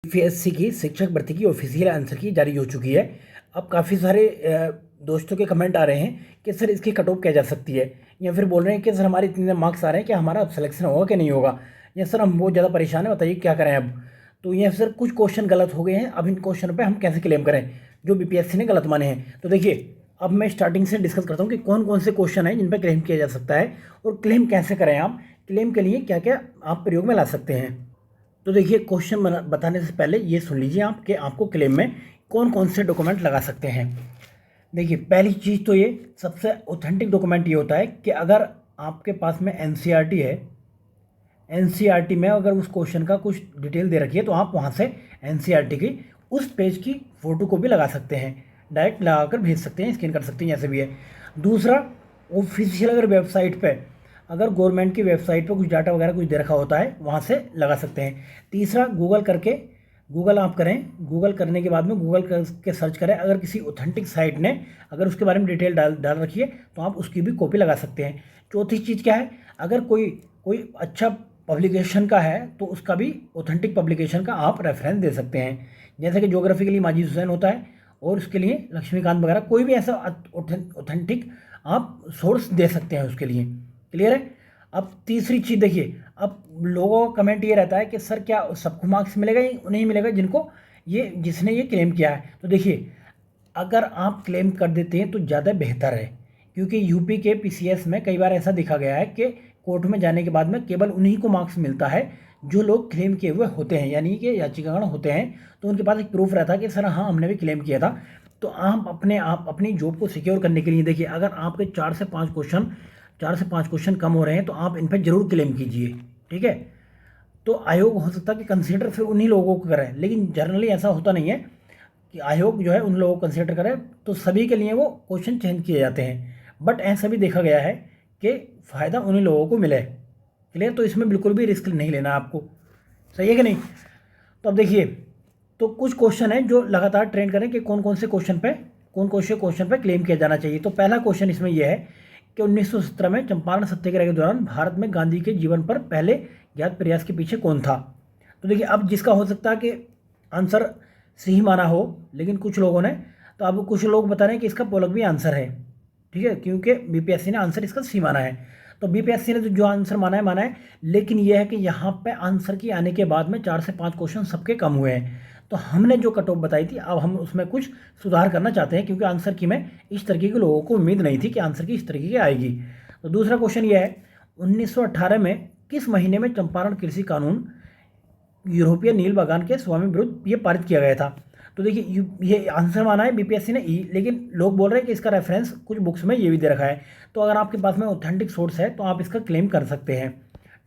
UPSC की शिक्षक भर्ती की ऑफिशियल आंसर की जारी हो चुकी है। अब काफ़ी सारे दोस्तों के कमेंट आ रहे हैं कि सर इसकी कट ऑफ क्या जा सकती है, या फिर बोल रहे हैं कि सर हमारे इतने मार्क्स आ रहे हैं कि हमारा अब सिलेक्शन होगा कि नहीं होगा, या सर हम बहुत ज़्यादा परेशान हैं, बताइए क्या करें अब। तो ये सर कुछ क्वेश्चन गलत हो गए हैं, अब इन क्वेश्चन पे हम कैसे क्लेम करें जो बीपीएससी ने गलत माने हैं। तो देखिए, अब मैं स्टार्टिंग से डिस्कस करता हूँ कि कौन कौन से क्वेश्चन हैं जिन पर क्लेम किया जा सकता है और क्लेम कैसे करें। आप क्लेम के लिए क्या क्या आप प्रयोग में ला सकते हैं। तो देखिए, क्वेश्चन बताने से पहले ये सुन लीजिए आप कि आपको क्लेम में कौन कौन से डॉक्यूमेंट लगा सकते हैं। देखिए, पहली चीज़ तो ये सबसे ऑथेंटिक डॉक्यूमेंट ये होता है कि अगर आपके पास में एनसीईआरटी है, एनसीईआरटी में अगर उस क्वेश्चन का कुछ डिटेल दे रखी है तो आप वहाँ से एनसीईआरटी की उस पेज की फ़ोटो को भी लगा सकते हैं, डायरेक्ट लगा कर भेज सकते हैं, स्कैन कर सकते हैं, जैसे भी है। दूसरा, ऑफिशियल अगर वेबसाइट पे, अगर गवर्नमेंट की वेबसाइट पे कुछ डाटा वगैरह कुछ दे रखा होता है वहाँ से लगा सकते हैं। तीसरा, गूगल करके, गूगल आप करें, गूगल करने के बाद में गूगल के सर्च करें, अगर किसी ऑथेंटिक साइट ने अगर उसके बारे में डिटेल डाल रखी है तो आप उसकी भी कॉपी लगा सकते हैं। चौथी चीज़ क्या है, अगर कोई कोई अच्छा पब्लिकेशन का है तो उसका भी ऑथेंटिक पब्लिकेशन का आप रेफरेंस दे सकते हैं, जैसे कि ज्योग्राफी के लिए माजिद हुसैन होता है और उसके लिए लक्ष्मीकांत वगैरह, कोई भी ऐसा ऑथेंटिक आप सोर्स दे सकते हैं उसके लिए। क्लियर है। अब तीसरी चीज़ देखिए, अब लोगों का कमेंट ये रहता है कि सर क्या सबको मार्क्स मिलेगा या नहीं मिलेगा जिनको जिसने ये क्लेम किया है। तो देखिए, अगर आप क्लेम कर देते हैं तो ज़्यादा बेहतर है, क्योंकि यूपी के पीसीएस में कई बार ऐसा देखा गया है कि कोर्ट में जाने के बाद में केवल उन्हीं को मार्क्स मिलता है जो लोग क्लेम किए हुए होते हैं, यानी कि याचिकागण होते हैं, तो उनके पास एक प्रूफ रहता है कि सर हाँ हमने भी क्लेम किया था। तो आप अपनी जॉब को सिक्योर करने के लिए देखिए, अगर आपके 4 से 5 क्वेश्चन कम हो रहे हैं तो आप इन पर जरूर क्लेम कीजिए। ठीक है। तो आयोग हो सकता है कि कंसीडर फिर उन्हीं लोगों को करे, लेकिन जनरली ऐसा होता नहीं है कि आयोग जो है उन लोगों को कंसीडर करे, तो सभी के लिए वो क्वेश्चन चेंज किए जाते हैं। बट ऐसा भी देखा गया है कि फ़ायदा उन्हीं लोगों को मिले। क्लियर। तो इसमें बिल्कुल भी रिस्क नहीं लेना आपको, सही है कि नहीं। तो अब देखिए, तो कुछ क्वेश्चन है जो लगातार ट्रेंड करें कि कौन कौन से क्वेश्चन पे क्लेम किया जाना चाहिए। तो पहला क्वेश्चन इसमें यह है कि 1917 में चंपारण सत्याग्रह के दौरान भारत में गांधी के जीवन पर पहले ज्ञात प्रयास के पीछे कौन था। तो देखिए, अब जिसका हो सकता है कि आंसर सही माना हो, लेकिन कुछ लोगों ने, तो अब कुछ लोग बता रहे हैं कि इसका पोलक भी आंसर है। ठीक है, क्योंकि बीपीएससी ने आंसर इसका सही माना है। तो बीपीएससी ने तो जो आंसर माना है, लेकिन यह है कि यहाँ पे आंसर की आने के बाद में 4 से 5 क्वेश्चन सबके कम हुए हैं। तो हमने जो कट ऑफ बताई थी, अब हम उसमें कुछ सुधार करना चाहते हैं, क्योंकि आंसर की में इस तरीके के लोगों को उम्मीद नहीं थी कि आंसर की इस तरीके की आएगी। तो दूसरा क्वेश्चन यह है, 1918 में किस महीने में चंपारण कृषि कानून यूरोपीय नील बागान के स्वामी विरुद्ध ये पारित किया गया था। तो देखिए, ये आंसर माना है बीपीएससी ने ई, लेकिन लोग बोल रहे हैं कि इसका रेफरेंस कुछ बुक्स में ये भी दे रखा है। तो अगर आपके पास में ऑथेंटिक सोर्स है तो आप इसका क्लेम कर सकते हैं।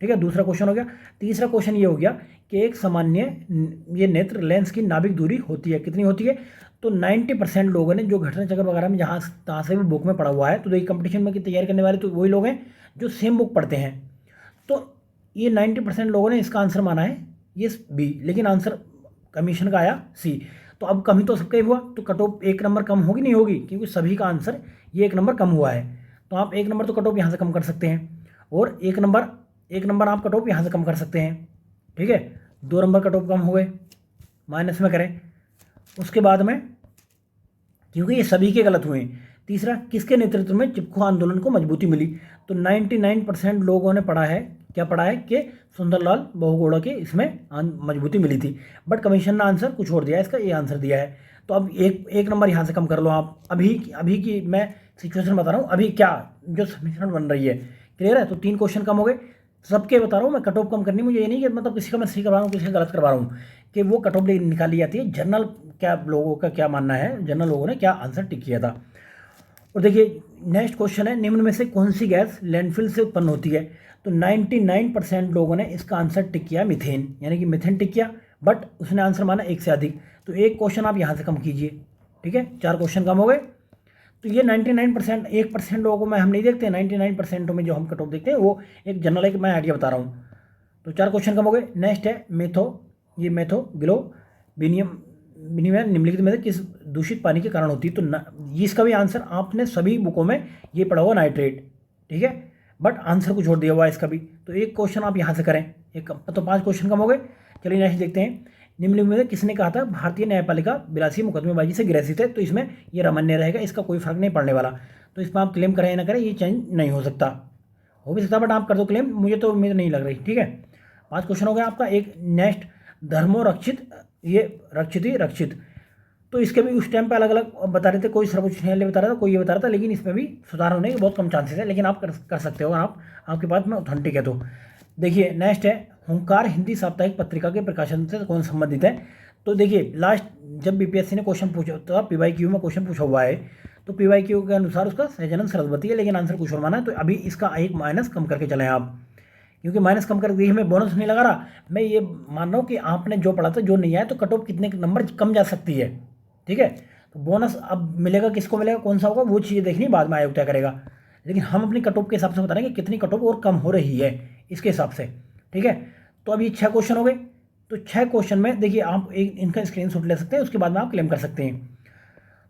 ठीक है, दूसरा क्वेश्चन हो गया। तीसरा क्वेश्चन ये हो गया कि एक सामान्य ये नेत्र लेंस की नाभिक दूरी होती है, कितनी होती है। तो 90% लोगों ने, जो घटना चक्र वगैरह में जहाँ तहाँ से भी बुक में पढ़ा हुआ है, तो देखिए कंपटीशन में की तैयारी करने वाले तो वही लोग हैं जो सेम बुक पढ़ते हैं। तो ये 90% लोगों ने इसका आंसर माना है ये बी, लेकिन आंसर कमीशन का आया सी। तो अब कमी तो सबका ही हुआ, तो कट ऑफ 1 नंबर कम होगी नहीं होगी, क्योंकि सभी का आंसर ये 1 नंबर कम हुआ है। तो आप 1 नंबर तो कट ऑफ यहाँ से कम कर सकते हैं, और 1 नंबर आप कट ऑफ यहाँ से कम कर सकते हैं। ठीक है, 2 नंबर कट ऑफ कम हो गए, माइनस में करें। उसके बाद में, क्योंकि ये सभी के गलत हुए हैं। तीसरा, किसके नेतृत्व में चिपको आंदोलन को मजबूती मिली। तो 99% लोगों ने पढ़ा है, क्या पढ़ा है कि सुंदरलाल बहुगुणा के इसमें मजबूती मिली थी। बट कमीशन ने आंसर कुछ और दिया है, इसका ये आंसर दिया है। तो अब एक नंबर यहाँ से कम कर लो आप। अभी की मैं सिचुएशन बता रहा हूँ, अभी क्या जो समीकरण बन रही है। क्लियर है। तो 3 क्वेश्चन कम हो गए, सबके बता रहा हूँ मैं। कट ऑफ कम करनी, मुझे ये नहीं कि मतलब किसी का मैं सही करवा रहा हूँ किसी का गलत करवा रहा हूँ, कि वो कट ऑफ निकाली जाती है। जनरल क्या लोगों का क्या मानना है, जनरल लोगों ने क्या आंसर टिक किया था। और देखिए, नेक्स्ट क्वेश्चन है, निम्न में से कौन सी गैस लैंडफिल से उत्पन्न होती है। तो 99% लोगों ने इसका आंसर टिक किया मीथेन, यानी कि मीथेन टिक किया, बट उसने आंसर माना 1 से अधिक। तो एक क्वेश्चन आप यहाँ से कम कीजिए। ठीक है, 4 क्वेश्चन कम हो गए। तो ये 99%, 1% लोगों को मैं हम नहीं देखते, 99% में जो हम कट ऑफ देखते हैं वो एक जनरल एक मैं आइडिया बता रहा हूँ। तो 4 क्वेश्चन कम हो गए। नेक्स्ट है मेथो ग्लोबिनियम विनिमय निम्नलिखित में से किस दूषित पानी के कारण होती है। तो इसका भी आंसर आपने सभी बुकों में ये पढ़ा हुआ, नाइट्रेट। ठीक है, बट आंसर कुछ और दिया हुआ है इसका भी। तो एक क्वेश्चन आप यहाँ से करें, एक तो 5 क्वेश्चन कम हो गए। चलिए नेक्स्ट देखते हैं निम्नलिखित में से किसने कहा था भारतीय न्यायपालिका विलासी मुकदमेबाजी से ग्रसित है? तो इसमें ये रामान्य रहेगा, इसका कोई फर्क नहीं पड़ने वाला। तो इसमें आप क्लेम करें या ना करें ये चेंज नहीं हो सकता, हो भी सकता बट आप कर दो क्लेम, मुझे तो उम्मीद नहीं लग रही। ठीक है, 5 क्वेश्चन हो गया आपका। एक नेक्स्ट धर्मो रक्षित, ये रक्षित ही रक्षित, तो इसके भी उस टाइम पे अलग अलग बता रहे थे, कोई सर्वोच्च न्यायालय बता रहा था, कोई ये बता रहा था, लेकिन इसमें भी सुधार होने के बहुत कम चांसेस है, लेकिन आप कर सकते हो अगर आपके पास में ऑथेंटिक है तो। देखिए नेक्स्ट है हुंकार हिंदी साप्ताहिक पत्रिका के प्रकाशन से कौन संबंधित है? तो देखिए लास्ट जब बीपीएससी ने क्वेश्चन पूछा था, पीवाईक्यू में क्वेश्चन पूछा हुआ है, तो पीवाईक्यू के अनुसार उसका सहजानंद सरस्वती है, लेकिन आंसर कुछ और माना है, तो अभी इसका एक माइनस कम करके चलें आप, क्योंकि माइनस कम करके देखिए मैं बोनस नहीं लगा रहा, मैं ये मान रहा हूँ कि आपने जो पढ़ा था जो नहीं आया तो कट ऑफ कितने नंबर कम जा सकती है। ठीक है, तो बोनस अब मिलेगा, किसको मिलेगा, कौन सा होगा, वो चीज़ें देखनी बाद में आयोग तय करेगा, लेकिन हम अपनी कट ऑफ के हिसाब से बता रहे हैं कि कितनी कट ऑफ और कम हो रही है इसके हिसाब से। ठीक है, तो अभी 6 क्वेश्चन हो गए, तो 6 क्वेश्चन में देखिए आप एक इनका स्क्रीनशॉट ले सकते हैं, उसके बाद में आप क्लेम कर सकते हैं।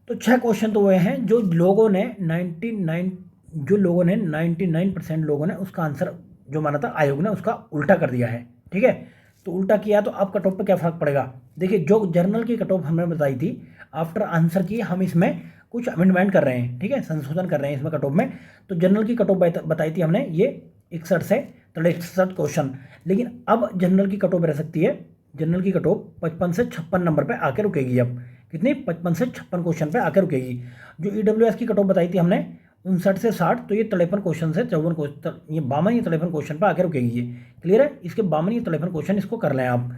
तो 6 क्वेश्चन तो वो हैं जो लोगों ने 99% लोगों ने उसका आंसर जो माना था आयोग ने उसका उल्टा कर दिया है। ठीक है, तो उल्टा किया तो अब कट ऑफ पे क्या फर्क पड़ेगा? देखिए जो जर्नल की कट ऑफ हमने बताई थी आफ्टर आंसर की, हम इसमें कुछ अमेंडमेंट कर रहे हैं। ठीक है, संशोधन कर रहे हैं इसमें कट ऑफ में। तो जनरल की कट ऑफ बताई थी हमने ये 61 से 63 क्वेश्चन, लेकिन अब जनरल की कट ऑफ रह सकती है, जनरल की कट ऑफ 55 से 56 नंबर पे आके रुकेगी। अब कितनी 55 से 56 क्वेश्चन पे आके रुकेगी। जो ईडब्ल्यूएस की कट ऑफ बताई थी हमने 59 से 60, तो ये 53 क्वेश्चन से 54 क्वेश्चन, ये 52 या 53 क्वेश्चन पे आके रुकेगी। ये क्लियर है, इसके 52 या 53 क्वेश्चन इसको कर लें आप,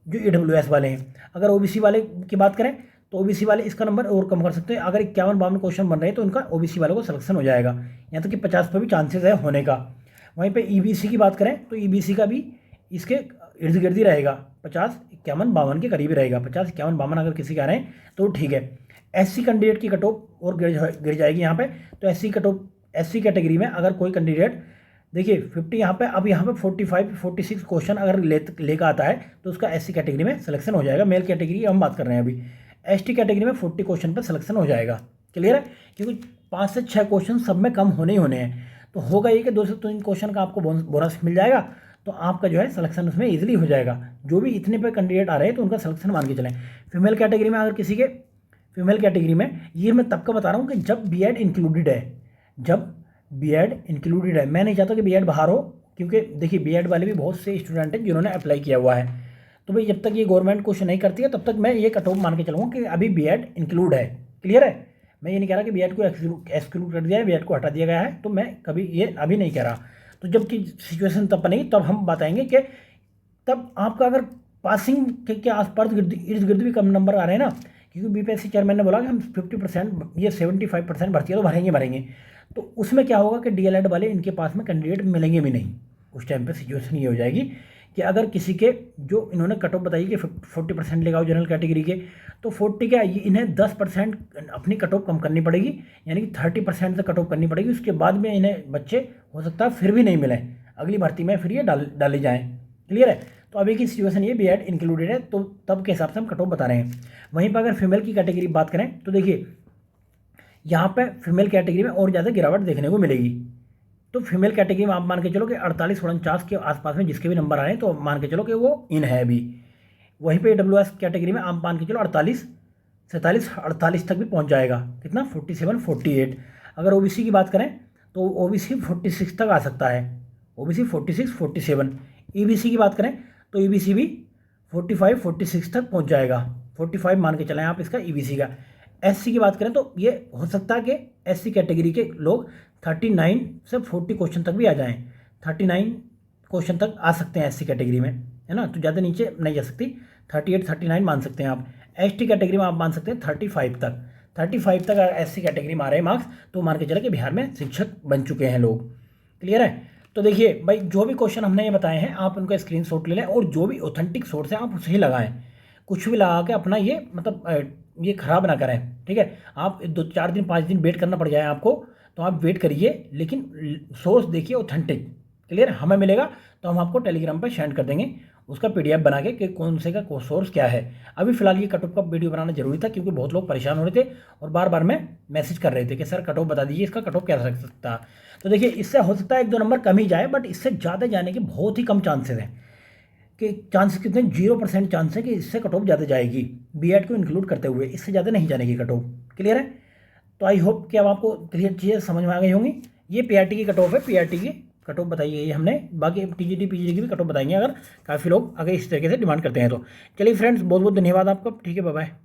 जो ईडब्ल्यूएस वाले हैं। अगर ओबीसी वाले की बात करें तो ओबीसी वाले इसका नंबर और कम कर सकते हैं, अगर 51-52 क्वेश्चन बन रहे हैं तो उनका ओबीसी वालों को सिलेक्शन हो जाएगा, यहाँ तक कि 50 पे भी चांसेस है होने का। वहीं पे ईबीसी की बात करें तो ईबीसी का भी इसके इर्द गिर्द ही रहेगा, 50, 51, 52 के करीब ही रहेगा, 50, 51, 52 अगर किसी के आ रहे हैं तो ठीक है। एससी कैंडिडेट की कट ऑफ और गिर जाएगी यहाँ पे, तो SC cut off, SC category में अगर कोई कैंडिडेट देखिए 50 यहाँ पे, अब यहाँ पे 45, 46 क्वेश्चन अगर लेकर आता है तो उसका एससी कैटेगरी में सिलेक्शन हो जाएगा। मेल कैटेगरी की हम बात कर रहे हैं अभी, एसटी कैटेगरी में 40 क्वेश्चन पर सिलेक्शन हो जाएगा। क्लियर है, क्योंकि 5 से 6 क्वेश्चन सब में कम होने ही होने हैं, तो होगा ये कि 2 से 3 क्वेश्चन का आपको बोनस मिल जाएगा, तो आपका जो है सिलेक्शन उसमें इजीली हो जाएगा। जो भी इतने पे कैंडिडेट आ रहे हैं तो उनका सिलेक्शन मान के चलें। फीमेल कैटेगरी में अगर किसी के, फीमेल कैटेगरी में ये मैं तब का बता रहा हूँ कि जब बीएड इंक्लूडेड है, जब बीएड इंक्लूडेड है। मैं नहीं चाहता कि बीएड बाहर हो, क्योंकि देखिए बीएड वाले भी बहुत से स्टूडेंट हैं जिन्होंने अप्लाई किया हुआ है, तो भाई जब तक ये गवर्नमेंट कुछ नहीं करती है तब तक मैं ये कट ऑफ मान के चलूँगा कि अभी बीएड इंक्लूड है। क्लियर है, मैं ये नहीं कह रहा कि बीएड को एक्सक्लूड कर दिया है, बीएड को हटा दिया गया है, तो मैं कभी ये अभी नहीं कह रहा। तो जबकि सिचुएशन तब नहीं, तब हम बताएंगे कि तब आपका अगर पासिंग के आसपास इर्द गिर्द भी कम नंबर आ रहे हैं ना, क्योंकि बीपीएससी चेयरमैन ने बोला कि हम 50% ये 75% भर्ती है तो भरेंगे, तो उसमें क्या होगा कि डीएलएड वाले इनके पास में कैंडिडेट मिलेंगे भी नहीं। उस टाइम पे सिचुएशन ये हो जाएगी कि अगर किसी के जो इन्होंने कट ऑफ बताई कि 40% लेगा जनरल कैटेगरी के, तो 40 क्या इन्हें 10% अपनी कट ऑफ कम करनी पड़ेगी, यानी कि 30% से कट ऑफ करनी पड़ेगी। उसके बाद में इन्हें बच्चे हो सकता है फिर भी नहीं मिले, अगली भर्ती में फिर ये डाले जाएँ। क्लियर है, तो अभी की सिचुएशन ये बीएड इंक्लूडेड है, तो तब के हिसाब से हम कट ऑफ बता रहे हैं। वहीं पर अगर फीमेल की कैटेगरी बात करें तो देखिए यहाँ पे फीमेल कैटेगरी में और ज़्यादा गिरावट देखने को मिलेगी। तो फीमेल कैटेगरी में आप मान के चलो कि 48-49 के आसपास में जिसके भी नंबर आए तो मान के चलो कि वो इन है अभी। वहीं पे डब्ल्यूएस कैटेगरी में आप मान के चलो 48, 47, 48 तक भी पहुंच जाएगा। कितना 47, 48। अगर ओबीसी की बात करें तो ओबीसी 46 तक आ सकता है, ओबीसी 46, 47। ईबीसी की बात करें तो ईबीसी भी 45, 46 तक पहुँच जाएगा, 45 मान के चलें आप इसका ईबीसी का। एससी की बात करें तो ये हो सकता है कि एससी कैटेगरी के लोग 39 से 40 क्वेश्चन तक भी आ जाएं, 39 क्वेश्चन तक आ सकते हैं एससी कैटेगरी में, है ना, तो ज़्यादा नीचे नहीं जा सकती, 38, 39 मान सकते हैं आप। एसटी कैटेगरी में आप मान सकते हैं 35 तक, 35 तक अगर एससी कैटेगरी में आ रहे हैं मार्क्स तो मान के चले कि बिहार में शिक्षक बन चुके हैं लोग। क्लियर है, तो देखिए भाई जो भी क्वेश्चन हमने ये बताए हैं आप उनका स्क्रीनशॉट ले लें, और जो भी ऑथेंटिक सोर्स है आप उसे ही लगाएं, कुछ भी लगा के अपना ये मतलब ये ख़राब ना करें। ठीक है, आप 2-4 दिन 5 दिन वेट करना पड़ जाए आपको, तो आप वेट करिए, लेकिन सोर्स देखिए ऑथेंटिक। क्लियर, हमें मिलेगा तो हम आपको टेलीग्राम पर सेंड कर देंगे उसका पीडीएफ बना के कि कौन से का सोर्स क्या है। अभी फिलहाल ये कट ऑफ का वीडियो बनाना जरूरी था, क्योंकि बहुत लोग परेशान हो रहे थे और बार बार में मैसेज कर रहे थे कि सर कट ऑफ बता दीजिए, इसका कट ऑफ क्या रख सकता। तो देखिए इससे हो सकता है 1-2 नंबर कम ही जाए, बट इससे ज़्यादा जाने के बहुत ही कम चांसेस हैं। कि चांसेस कितने 0% चांस है कि इससे कट ऑफ ज़्यादा जाएगी, बीएड को इंक्लूड करते हुए इससे ज़्यादा नहीं जानेगी कट ऑफ। क्लियर है? तो आई होप कि अब आपको क्लियर चीज़ें समझ में आ गई होंगी। ये पीआरटी की कट ऑफ है, पीआरटी की कट ऑफ बताई गई है हमने, बाकी टीजीटी पीजीटी की भी कट ऑफ बताएंगे अगर काफ़ी लोग अगर इस तरीके से डिमांड करते हैं तो। चलिए फ्रेंड्स, बहुत बहुत धन्यवाद आपका। ठीक है, बाय बाय।